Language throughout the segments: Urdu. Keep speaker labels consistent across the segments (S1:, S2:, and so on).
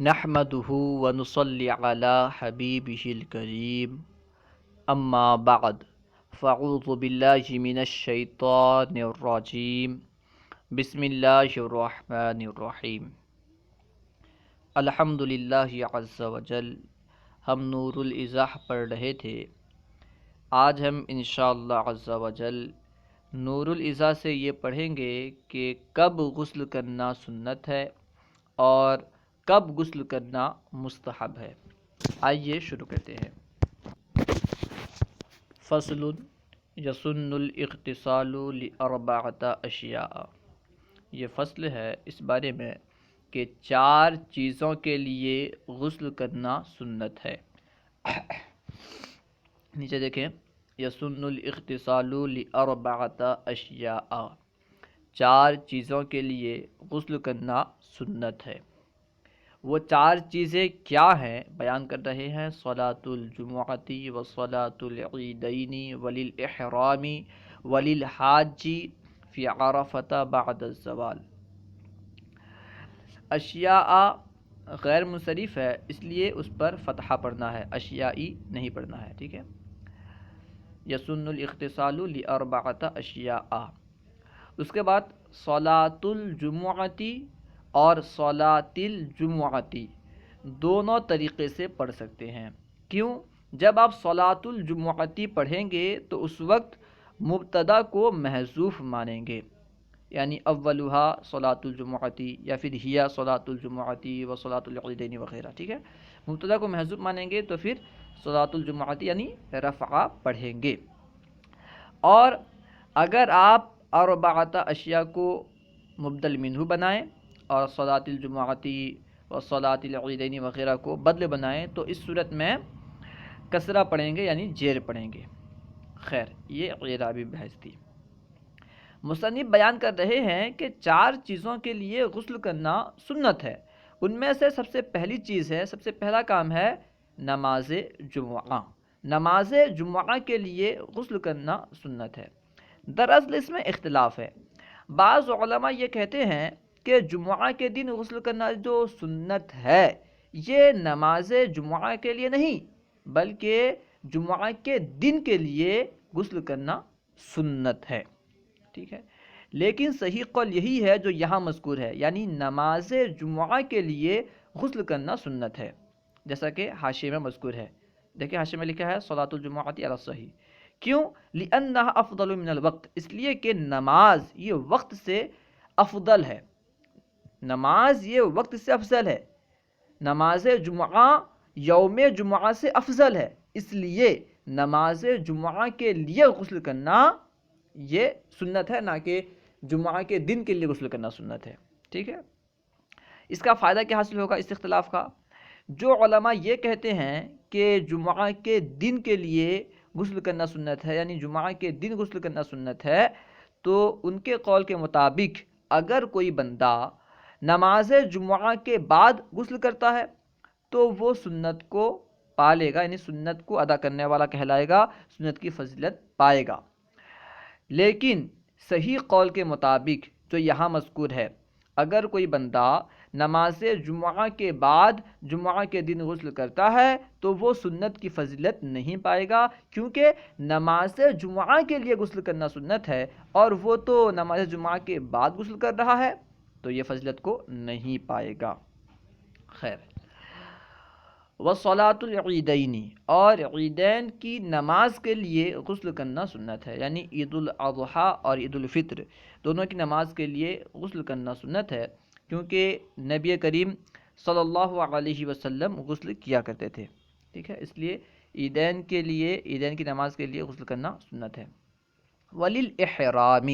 S1: نحمده ونصلي على حبيبه الكريم أما بعد فأعوذ بالله من الشيطان الرجيم بسم الله الرحمن الرحيم الحمد للہ عز وجل۔ ہم نور الازاح پڑھ رہے تھے۔ آج ہم انشاءاللہ عز وجل نور الازاح سے یہ پڑھیں گے کہ کب غسل کرنا سنت ہے اور کب غسل کرنا مستحب ہے۔ آئیے شروع کرتے ہیں۔ فصل یسن الاغتسال لاربعۃ اشیاء، یہ فصل ہے اس بارے میں کہ 4 چیزوں کے لیے غسل کرنا سنت ہے۔ نیچے دیکھیں، یسن الاغتسال لاربعۃ اشیاء، 4 چیزوں کے لیے غسل کرنا سنت ہے۔ وہ 4 چیزیں کیا ہیں بیان کر رہے ہیں۔ صلاۃ الجمعۃ وصلاۃ العیدین وللاحرام وللحاج فی عرفۃ بعد الزوال۔ اشیاء غیر منصرف ہے، اس لیے اس پر فتحہ پڑھنا ہے، اشیائی نہیں پڑھنا ہے، ٹھیک ہے۔ یسن الاغتسال لاربعۃ اشیاء، اس کے بعد صلاۃ الجمعۃ اور صلاۃ الجمعۃ دونوں طریقے سے پڑھ سکتے ہیں۔ کیوں؟ جب آپ صلاۃ الجمعۃ پڑھیں گے تو اس وقت مبتدا کو محذوف مانیں گے، یعنی اولھا صلاۃ الجمعۃ یا پھر ہیا صلاۃ الجمعۃ و صلاۃ العیدین وغیرہ، ٹھیک ہے۔ مبتدا کو محذوف مانیں گے تو پھر صلاۃ الجمعۃ یعنی رفع پڑھیں گے۔ اور اگر آپ اربعۃ اشیاء کو مبدل منہ بنائیں اور صلاۃ الجمعۃ و صلاۃ العیدین وغیرہ کو بدل بنائیں تو اس صورت میں کسرہ پڑھیں گے، یعنی زیر پڑھیں گے۔ خیر، یہ اعرابی بحث تھی۔ مصنف بیان کر رہے ہیں کہ 4 چیزوں کے لیے غسل کرنا سنت ہے۔ ان میں سے سب سے پہلی چیز ہے، سب سے پہلا کام ہے نماز جمعہ۔ نماز جمعہ کے لیے غسل کرنا سنت ہے۔ دراصل اس میں اختلاف ہے۔ بعض علماء یہ کہتے ہیں کہ جمعہ کے دن غسل کرنا جو سنت ہے یہ نماز جمعہ کے لیے نہیں بلکہ جمعہ کے دن کے لیے غسل کرنا سنت ہے، ٹھیک ہے۔ لیکن صحیح قول یہی ہے جو یہاں مذکور ہے، یعنی نماز جمعہ کے لیے غسل کرنا سنت ہے، جیسا کہ حاشیے میں مذکور ہے۔ دیکھیں حاشیے میں لکھا ہے صلاۃ الجمعۃ علی الصحیح۔ کیوں؟ لأنها افضل من الوقت، اس لیے کہ نماز یہ وقت سے افضل ہے، نماز یہ وقت سے افضل ہے، نماز جمعہ یوم جمعہ سے افضل ہے، اس لیے نماز جمعہ کے لیے غسل کرنا یہ سنت ہے، نہ کہ جمعہ کے دن کے لیے غسل کرنا سنت ہے، ٹھیک ہے۔ اس کا فائدہ کیا حاصل ہوگا اس اختلاف کا؟ جو علماء یہ کہتے ہیں کہ جمعہ کے دن کے لیے غسل کرنا سنت ہے، یعنی جمعہ کے دن غسل کرنا سنت ہے، تو ان کے قول کے مطابق اگر کوئی بندہ نماز جمعہ کے بعد غسل کرتا ہے تو وہ سنت کو پالے گا، یعنی سنت کو ادا کرنے والا کہلائے گا، سنت کی فضیلت پائے گا۔ لیکن صحیح قول کے مطابق جو یہاں مذکور ہے، اگر کوئی بندہ نماز جمعہ کے بعد جمعہ کے دن غسل کرتا ہے تو وہ سنت کی فضیلت نہیں پائے گا، کیونکہ نماز جمعہ کے لیے غسل کرنا سنت ہے اور وہ تو نماز جمعہ کے بعد غسل کر رہا ہے تو یہ فضیلت کو نہیں پائے گا۔ خیر، وصلاۃ العیدین، اور عیدین کی نماز کے لیے غسل کرنا سنت ہے، یعنی عید الاضحیٰ اور عید الفطر دونوں کی نماز کے لیے غسل کرنا سنت ہے، کیونکہ نبی کریم صلی اللہ علیہ وسلم غسل کیا کرتے تھے، ٹھیک ہے، اس لیے عیدین کے لیے عیدین کی نماز کے لیے غسل کرنا سنت ہے۔ وللاحرام،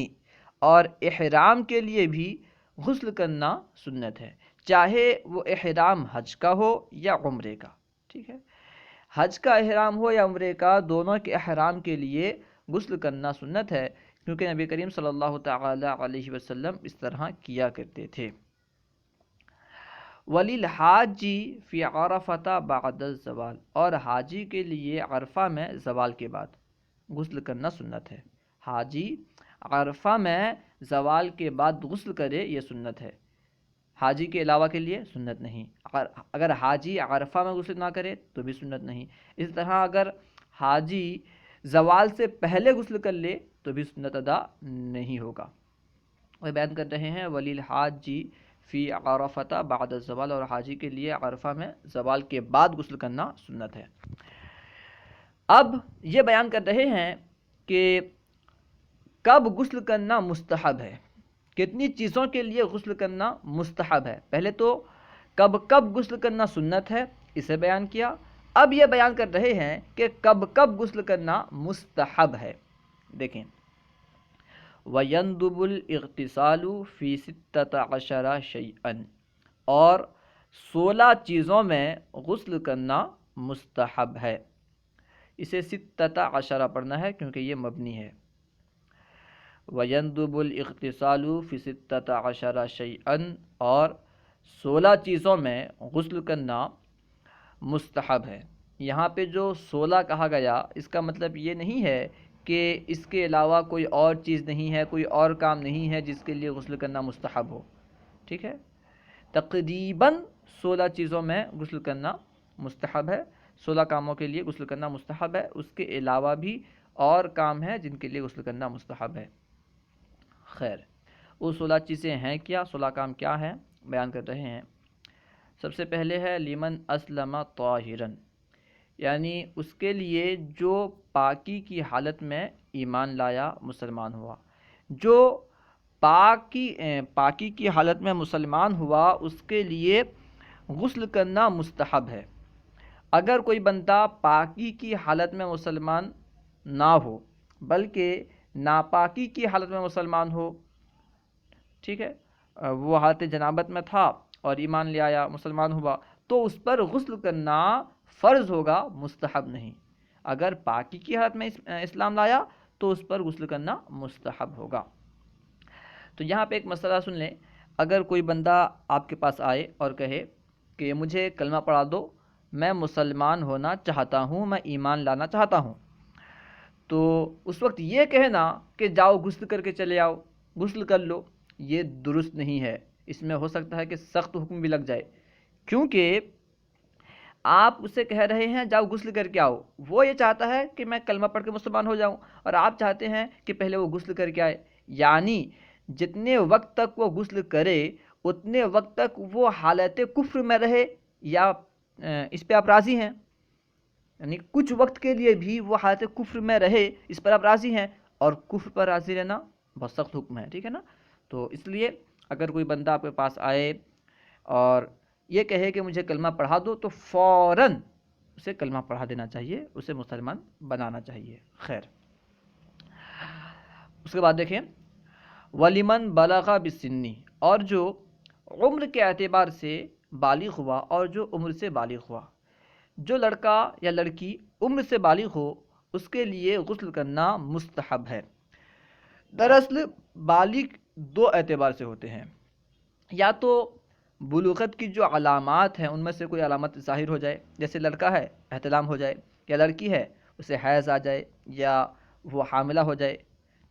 S1: اور احرام کے لیے بھی غسل کرنا سنت ہے، چاہے وہ احرام حج کا ہو یا عمرے کا، ٹھیک ہے۔ حج کا احرام ہو یا عمرے کا، دونوں کے احرام کے لیے غسل کرنا سنت ہے، کیونکہ نبی کریم صلی اللہ تعالی علیہ وسلم اس طرح کیا کرتے تھے۔ وللحاج فی عرفۃ بعد الزوال، اور حاجی کے لیے عرفہ میں زوال کے بعد غسل کرنا سنت ہے۔ حاجی عرفہ میں زوال کے بعد غسل کرے، یہ سنت ہے۔ حاجی کے علاوہ کے لیے سنت نہیں. اگر حاجی عرفہ میں غسل نہ کرے تو بھی سنت نہیں. اس طرح اگر حاجی زوال سے پہلے غسل کر لے تو بھی سنت ادا نہیں ہوگا. وہ بیان کر رہے ہیں ولی الحاجی فی عرفہ بعد الزوال، اور حاجی کے لیے عرفہ میں زوال کے بعد غسل کرنا سنت ہے. اب یہ بیان کر رہے ہیں کہ کب غسل کرنا مستحب ہے، کتنی چیزوں کے لیے غسل کرنا مستحب ہے. پہلے تو کب غسل کرنا سنت ہے اسے بیان کیا. اب یہ بیان کر رہے ہیں کہ کب غسل کرنا مستحب ہے. دیکھیں وَيَنْدُبُ الْاِغْتِسَالُ فِي 16 شَيْئًا، اور 16 چیزوں میں غسل کرنا مستحب ہے. اسے 16 پڑھنا ہے کیونکہ یہ مبنی ہے. وَيَنْدُبُ الْاِغْتِسَالُ فِي 16 شَيْئًا، اور 16 چیزوں میں غسل کرنا مستحب ہے. یہاں پہ جو 16 کہا گیا اس کا مطلب یہ نہیں ہے کہ اس کے علاوہ کوئی اور چیز نہیں ہے، کوئی اور کام نہیں ہے جس کے لیے غسل کرنا مستحب ہو. ٹھیک ہے، تقریباً 16 چیزوں میں غسل کرنا مستحب ہے. 16 کاموں کے لیے غسل کرنا مستحب ہے. اس کے علاوہ بھی اور کام ہیں جن کے لیے غسل کرنا مستحب ہے. خیر، وہ 16 چیزیں ہیں کیا، 16 کام کیا ہیں بیان کر رہے ہیں. سب سے پہلے ہے لیمن اسلم طاہرن، یعنی اس کے لیے جو پاکی کی حالت میں ایمان لایا، مسلمان ہوا. جو پاکی کی حالت میں مسلمان ہوا اس کے لیے غسل کرنا مستحب ہے. اگر کوئی بندہ پاکی کی حالت میں مسلمان نہ ہو بلکہ ناپاکی کی حالت میں مسلمان ہو، ٹھیک ہے، وہ حالت جنابت میں تھا اور ایمان لے آیا، مسلمان ہوا، تو اس پر غسل کرنا فرض ہوگا، مستحب نہیں. اگر پاکی کی حالت میں اسلام لایا تو اس پر غسل کرنا مستحب ہوگا. تو یہاں پہ ایک مسئلہ سن لیں. اگر کوئی بندہ آپ کے پاس آئے اور کہے کہ مجھے کلمہ پڑھا دو، میں مسلمان ہونا چاہتا ہوں، میں ایمان لانا چاہتا ہوں، تو اس وقت یہ کہنا کہ جاؤ غسل کر کے چلے آؤ، غسل کر لو، یہ درست نہیں ہے. اس میں ہو سکتا ہے کہ سخت حکم بھی لگ جائے، کیونکہ آپ اسے کہہ رہے ہیں جاؤ غسل کر کے آؤ. وہ یہ چاہتا ہے کہ میں کلمہ پڑھ کے مسلمان ہو جاؤں، اور آپ چاہتے ہیں کہ پہلے وہ غسل کر کے آئے. یعنی جتنے وقت تک وہ غسل کرے اتنے وقت تک وہ حالت کفر میں رہے، یا اس پہ آپ راضی ہیں؟ یعنی کچھ وقت کے لیے بھی وہ حالت کفر میں رہے، اس پر آپ راضی ہیں؟ اور کفر پر راضی رہنا بہت سخت حکم ہے، ٹھیک ہے نا. تو اس لیے اگر کوئی بندہ آپ کے پاس آئے اور یہ کہے کہ مجھے کلمہ پڑھا دو تو فوراً اسے کلمہ پڑھا دینا چاہیے، اسے مسلمان بنانا چاہیے. خیر، اس کے بعد دیکھیں وَلِمَنْ بَلَغَ بِالسِّنِّ، اور جو عمر کے اعتبار سے بالغ ہوا اور جو عمر سے بالغ ہوا. جو لڑکا یا لڑکی عمر سے بالغ ہو اس کے لیے غسل کرنا مستحب ہے. دراصل بالغ 2 اعتبار سے ہوتے ہیں. یا تو بلوغت کی جو علامات ہیں ان میں سے کوئی علامت ظاہر ہو جائے، جیسے لڑکا ہے احتلام ہو جائے، یا لڑکی ہے اسے حیض آ جائے، یا وہ حاملہ ہو جائے،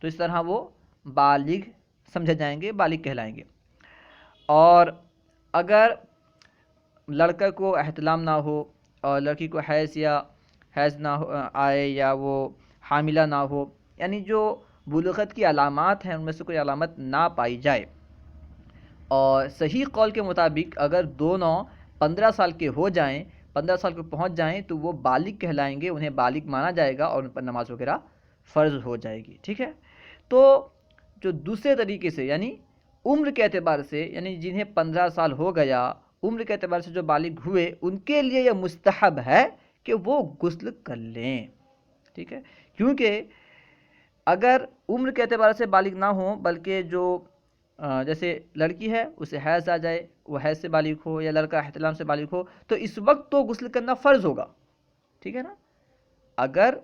S1: تو اس طرح وہ بالغ سمجھے جائیں گے، بالغ کہلائیں گے. اور اگر لڑکے کو احتلام نہ ہو اور لڑکی کو حیض نہ آئے، یا وہ حاملہ نہ ہو، یعنی جو بلوغت کی علامات ہیں ان میں سے کوئی علامت نہ پائی جائے، اور صحیح قول کے مطابق اگر دونوں 15 سال کے ہو جائیں، 15 سال کو پہنچ جائیں تو وہ بالغ کہلائیں گے، انہیں بالغ مانا جائے گا اور ان پر نماز وغیرہ فرض ہو جائے گی. ٹھیک ہے، تو جو دوسرے طریقے سے یعنی عمر کے اعتبار سے، یعنی جنہیں 15 سال ہو گیا عمر کے اعتبار سے جو بالغ ہوئے، ان کے لیے یہ مستحب ہے کہ وہ غسل کر لیں. ٹھیک ہے، کیونکہ اگر عمر کے اعتبار سے بالغ نہ ہوں بلکہ جو جیسے لڑکی ہے اسے حیض آ جائے، وہ حیض سے بالغ ہو، یا لڑکا احتلام سے بالغ ہو، تو اس وقت تو غسل کرنا فرض ہوگا. ٹھیک ہے نا. اگر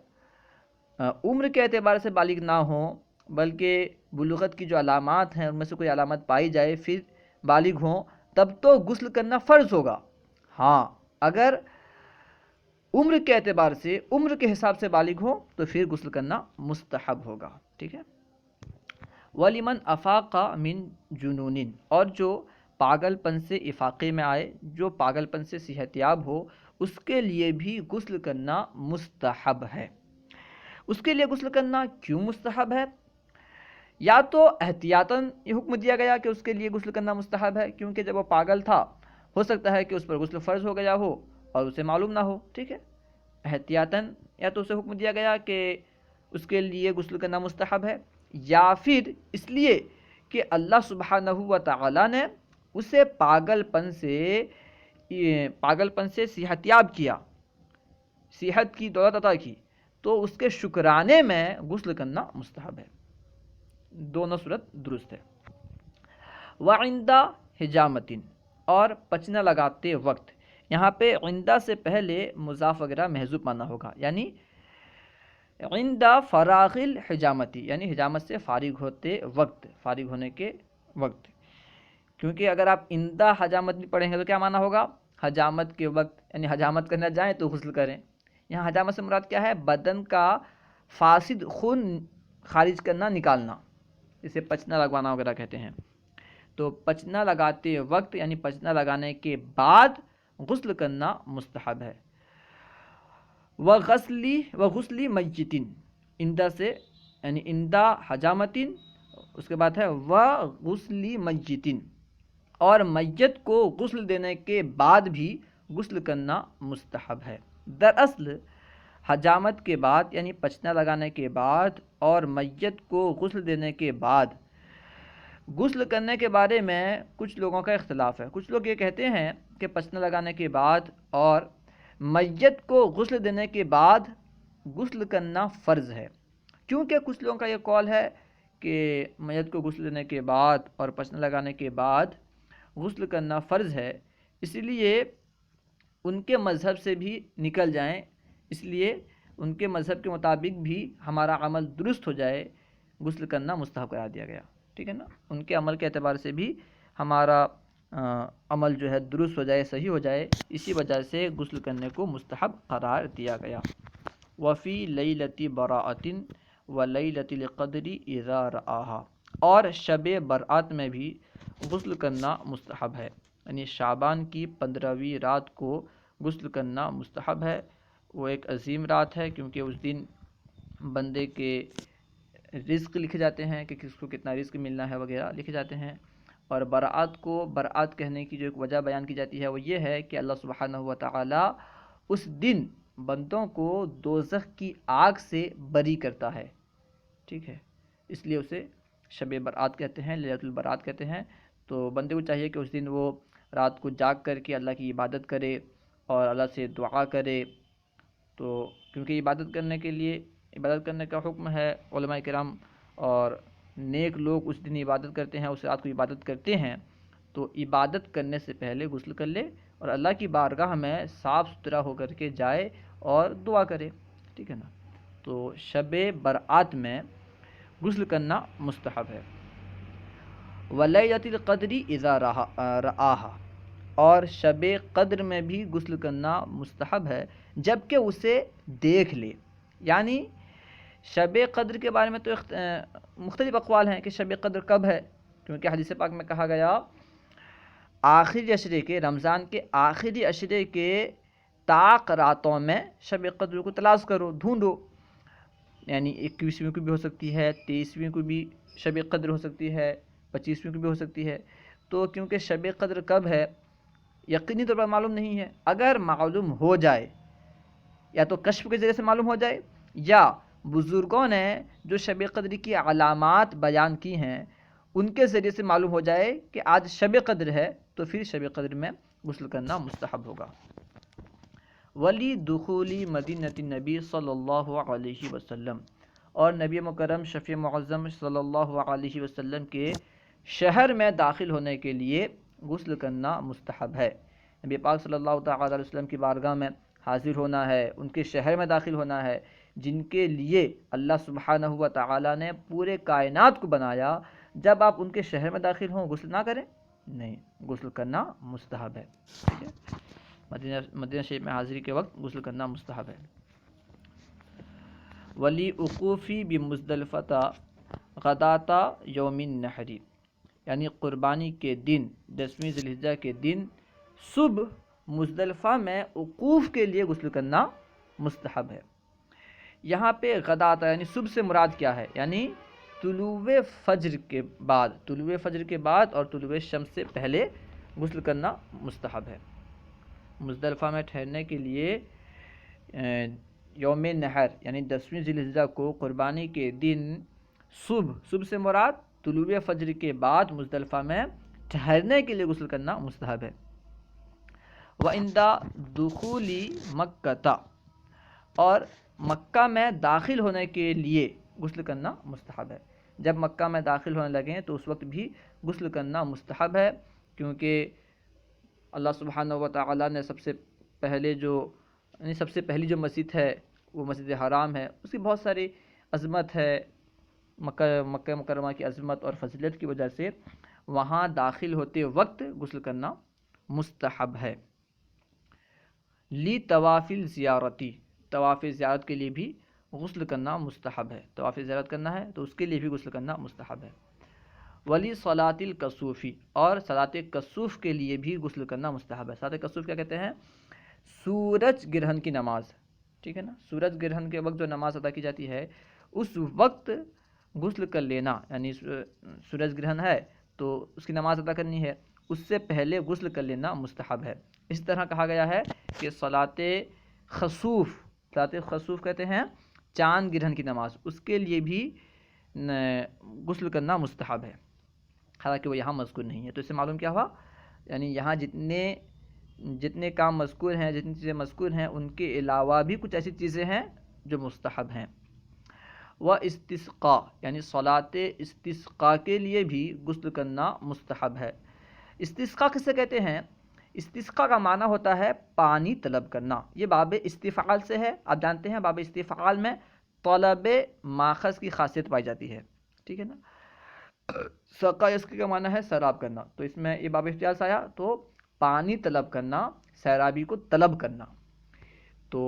S1: عمر کے اعتبار سے بالغ نہ ہوں بلکہ بلوغت کی جو علامات ہیں ان میں سے کوئی علامت پائی جائے پھر بالغ ہوں، تب تو غسل کرنا فرض ہوگا. ہاں، اگر عمر کے اعتبار سے عمر کے حساب سے بالغ ہو تو پھر غسل کرنا مستحب ہوگا. ٹھیک ہے. وَلِمَنْ أَفَاقَ مِنْ جُنُونٍ، اور جو پاگل پن سے افاقے میں آئے، جو پاگل پن سے صحت یاب ہو، اس کے لیے بھی غسل کرنا مستحب ہے۔ اس کے لیے غسل کرنا کیوں مستحب ہے؟ یا تو احتیاطاً یہ حکم دیا گیا کہ اس کے لیے غسل کرنا مستحب ہے کیونکہ جب وہ پاگل تھا ہو سکتا ہے کہ اس پر غسل فرض ہو گیا ہو اور اسے معلوم نہ ہو، ٹھیک ہے، احتیاطاً یا تو اسے حکم دیا گیا کہ اس کے لیے غسل کرنا مستحب ہے، یا پھر اس لیے کہ اللہ سبحانہ و تعالی نے اسے پاگل پن سے صحت یاب کیا، صحت کی دولت عطا کی، تو اس کے شکرانے میں غسل کرنا مستحب ہے۔ دونوں صورت درست ہے۔ وعندہ حجامتن، اور پچنا لگاتے وقت، یہاں پہ عندہ سے پہلے مضاف وغیرہ محذوف مانا ہوگا، یعنی عندہ فراغ الحجامتی، یعنی حجامت سے فارغ ہوتے وقت، فارغ ہونے کے وقت، کیونکہ اگر آپ عندہ حجامت نہیں پڑھیں گے تو کیا مانا ہوگا؟ حجامت کے وقت، یعنی حجامت کرنا جائیں تو غسل کریں۔ یہاں حجامت سے مراد کیا ہے؟ بدن کا فاسد خون خارج کرنا، نکالنا، اسے پچنا لگوانا وغیرہ کہتے ہیں۔ تو پچنا لگاتے وقت یعنی پچنا لگانے کے بعد غسل کرنا مستحب ہے۔ وغسلی میتن، اندہ سے یعنی اندہ حجامتن، اس کے بعد ہے وغسلی میتن، اور میت کو غسل دینے کے بعد بھی غسل کرنا مستحب ہے۔ دراصل حجامت کے بعد یعنی پچنا لگانے کے بعد اور میت کو غسل دینے کے بعد غسل کرنے کے بارے میں کچھ لوگوں کا اختلاف ہے۔ کچھ لوگ یہ کہتے ہیں کہ پچنا لگانے کے بعد اور میت کو غسل دینے کے بعد غسل کرنا فرض ہے، کیونکہ کچھ لوگوں کا یہ قول ہے کہ میت کو غسل دینے کے بعد اور پچنا لگانے کے بعد غسل کرنا فرض ہے، اس لیے ان کے مذہب سے بھی نکل جائیں، اس لیے ان کے مذہب کے مطابق بھی ہمارا عمل درست ہو جائے، غسل کرنا مستحب قرار دیا گیا، ٹھیک ہے نا، ان کے عمل کے اعتبار سے بھی ہمارا عمل جو ہے درست ہو جائے، صحیح ہو جائے، اسی وجہ سے غسل کرنے کو مستحب قرار دیا گیا۔ وفی لیلۃ براءۃ ولیلۃ القدر اذا رآہا، اور شب برات میں بھی غسل کرنا مستحب ہے، یعنی شعبان کی 15ویں رات کو غسل کرنا مستحب ہے۔ وہ ایک عظیم رات ہے کیونکہ اس دن بندے کے رزق لکھے جاتے ہیں کہ کس کو کتنا رزق ملنا ہے وغیرہ لکھے جاتے ہیں۔ اور برات کو برات کہنے کی جو ایک وجہ بیان کی جاتی ہے وہ یہ ہے کہ اللہ سبحانہ و تعالی اس دن بندوں کو دوزخ کی آگ سے بری کرتا ہے، ٹھیک ہے، اس لیے اسے شب برات کہتے ہیں، لیلۃ البرات کہتے ہیں۔ تو بندے کو چاہیے کہ اس دن وہ رات کو جاگ کر کے اللہ کی عبادت کرے اور اللہ سے دعا کرے، تو کیونکہ عبادت کرنے کا حکم ہے، علماء کرام اور نیک لوگ اس دن عبادت کرتے ہیں، اس رات کو عبادت کرتے ہیں، تو عبادت کرنے سے پہلے غسل کر لے اور اللہ کی بارگاہ میں صاف ستھرا ہو کر کے جائے اور دعا کرے، ٹھیک ہے نا۔ تو شب برات میں غسل کرنا مستحب ہے۔ ولیلۃ القدر اذا رآہا، اور شب قدر میں بھی غسل کرنا مستحب ہے جبکہ اسے دیکھ لے، یعنی شب قدر کے بارے میں تو مختلف اقوال ہیں کہ شب قدر کب ہے، کیونکہ حدیث پاک میں کہا گیا آخری عشرے کے، رمضان کے آخری عشرے کے طاق راتوں میں شب قدر کو تلاش کرو، ڈھونڈو، یعنی 21ویں کو بھی ہو سکتی ہے، 23ویں کو بھی شب قدر ہو سکتی ہے، 25ویں کو بھی ہو سکتی ہے۔ تو کیونکہ شب قدر کب ہے یقینی طور پر معلوم نہیں ہے، اگر معلوم ہو جائے یا تو کشف کے ذریعے سے معلوم ہو جائے یا بزرگوں نے جو شب قدر کی علامات بیان کی ہیں ان کے ذریعے سے معلوم ہو جائے کہ آج شب قدر ہے، تو پھر شب قدر میں غسل کرنا مستحب ہوگا۔ ولی دخولی مدینۃ النبی صلی اللہ علیہ وسلم، اور نبی مکرم شفیع معظم صلی اللہ علیہ وسلم کے شہر میں داخل ہونے کے لیے غسل کرنا مستحب ہے۔ نبی پاک صلی اللہ تعالی علیہ وسلم کی بارگاہ میں حاضر ہونا ہے، ان کے شہر میں داخل ہونا ہے، جن کے لیے اللہ سبحانہ و تعالی نے پورے کائنات کو بنایا، جب آپ ان کے شہر میں داخل ہوں غسل نہ کریں؟ نہیں، غسل کرنا مستحب ہے، ٹھیک ہے، مدینہ شریف میں حاضری کے وقت غسل کرنا مستحب ہے۔ ولی وقوفی بمزدلفہ غداۃ یوم النحر، یعنی قربانی کے دن 10ویں ذی الحجہ کے دن صبح مزدلفہ میں وقوف کے لیے غسل کرنا مستحب ہے۔ یہاں پہ غدات یعنی صبح سے مراد کیا ہے؟ یعنی طلوع فجر کے بعد اور طلوع شمس سے پہلے غسل کرنا مستحب ہے۔ مزدلفہ میں ٹھہرنے کے لیے یوم نحر یعنی 10ویں ذی الحجہ کو قربانی کے دن صبح سے مراد طلوع فجر کے بعد مزدلفہ میں ٹھہرنے کے لیے غسل کرنا مستحب ہے۔ وَعِنْدَ دُخُولِ مَکَّةَ اور مکہ میں داخل ہونے کے لیے غسل کرنا مستحب ہے۔ جب مکہ میں داخل ہونے لگیں تو اس وقت بھی غسل کرنا مستحب ہے، کیونکہ اللہ سبحانہ و تعالیٰ نے سب سے پہلی جو مسجد ہے وہ مسجد حرام ہے، اس کی بہت ساری عظمت ہے، مکہ مکرمہ کی عظمت اور فضیلت کی وجہ سے وہاں داخل ہوتے وقت غسل کرنا مستحب ہے۔ لی طواف الزیارتی، طواف زیارت کے لیے بھی غسل کرنا مستحب ہے۔ طواف زیارت کرنا ہے تو اس کے لیے بھی غسل کرنا مستحب ہے۔ ولی صلاۃ الکسوفی اور صلاۃ کسوف کے لیے بھی غسل کرنا مستحب ہے۔ صلاۃ کسوف کیا کہتے ہیں؟ سورج گرہن کی نماز، ٹھیک ہے نا؟ سورج گرہن کے وقت جو نماز ادا کی جاتی ہے اس وقت غسل کر لینا، یعنی سورج گرہن ہے تو اس کی نماز ادا کرنی ہے، اس سے پہلے غسل کر لینا مستحب ہے۔ اس طرح کہا گیا ہے کہ صلاۃ خسوف کہتے ہیں چاند گرہن کی نماز، اس کے لیے بھی غسل کرنا مستحب ہے، حالانکہ وہ یہاں مذکور نہیں ہے۔ تو اس سے معلوم کیا ہوا؟ یعنی یہاں جتنے کام مذکور ہیں، جتنی چیزیں مذکور ہیں، ان کے علاوہ بھی کچھ ایسی چیزیں ہیں جو مستحب ہیں۔ استسقاء یعنی صلاۃ استسقاء کے لیے بھی غسل کرنا مستحب ہے۔ استسقاء کسے کہتے ہیں؟ استسقاء کا معنی ہوتا ہے پانی طلب کرنا، یہ باب استفعال سے ہے۔ آپ جانتے ہیں باب استفعال میں طلب ماخذ کی خاصیت پائی جاتی ہے، ٹھیک ہے نا؟ سقا اس کا معنی ہے سیراب کرنا، تو اس میں یہ باب استفعال سے آیا تو پانی طلب کرنا، سیرابی کو طلب کرنا۔ تو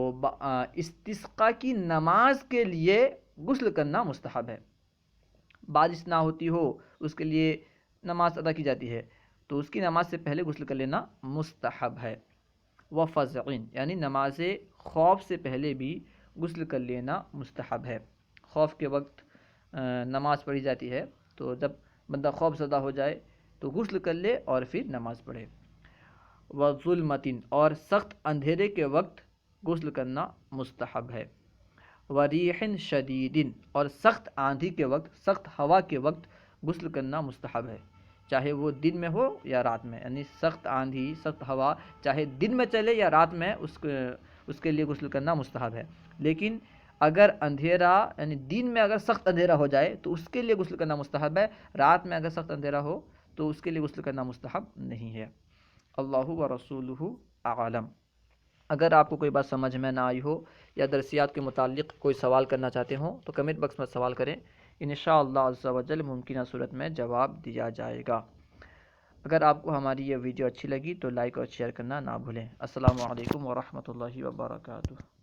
S1: استسقاء کی نماز کے لیے غسل کرنا مستحب ہے۔ بارش نہ ہوتی ہو، اس کے لیے نماز ادا کی جاتی ہے تو اس کی نماز سے پہلے غسل کر لینا مستحب ہے۔ وفزعین یعنی نماز خوف سے پہلے بھی غسل کر لینا مستحب ہے۔ خوف کے وقت نماز پڑھی جاتی ہے، تو جب بندہ خوف زدہ ہو جائے تو غسل کر لے اور پھر نماز پڑھے۔ وظلمتن اور سخت اندھیرے کے وقت غسل کرنا مستحب ہے۔ وریح شدید اور سخت آندھی کے وقت، سخت ہوا کے وقت غسل کرنا مستحب ہے، چاہے وہ دن میں ہو یا رات میں، یعنی سخت آندھی سخت ہوا چاہے دن میں چلے یا رات میں اس کے لیے غسل کرنا مستحب ہے۔ لیکن اگر اندھیرا یعنی دن میں اگر سخت اندھیرا ہو جائے تو اس کے لیے غسل کرنا مستحب ہے، رات میں اگر سخت اندھیرا ہو تو اس کے لیے غسل کرنا مستحب نہیں ہے۔ اللہ و رسولہ اعلم۔ اگر آپ کو کوئی بات سمجھ میں نہ آئی ہو یا درسیات کے متعلق کوئی سوال کرنا چاہتے ہوں تو کمنٹ باکس میں سوال کریں، انشاءاللہ عز و جل ممکنہ صورت میں جواب دیا جائے گا۔ اگر آپ کو ہماری یہ ویڈیو اچھی لگی تو لائک اور شیئر کرنا نہ بھولیں۔ السلام علیکم ورحمۃ اللہ وبرکاتہ۔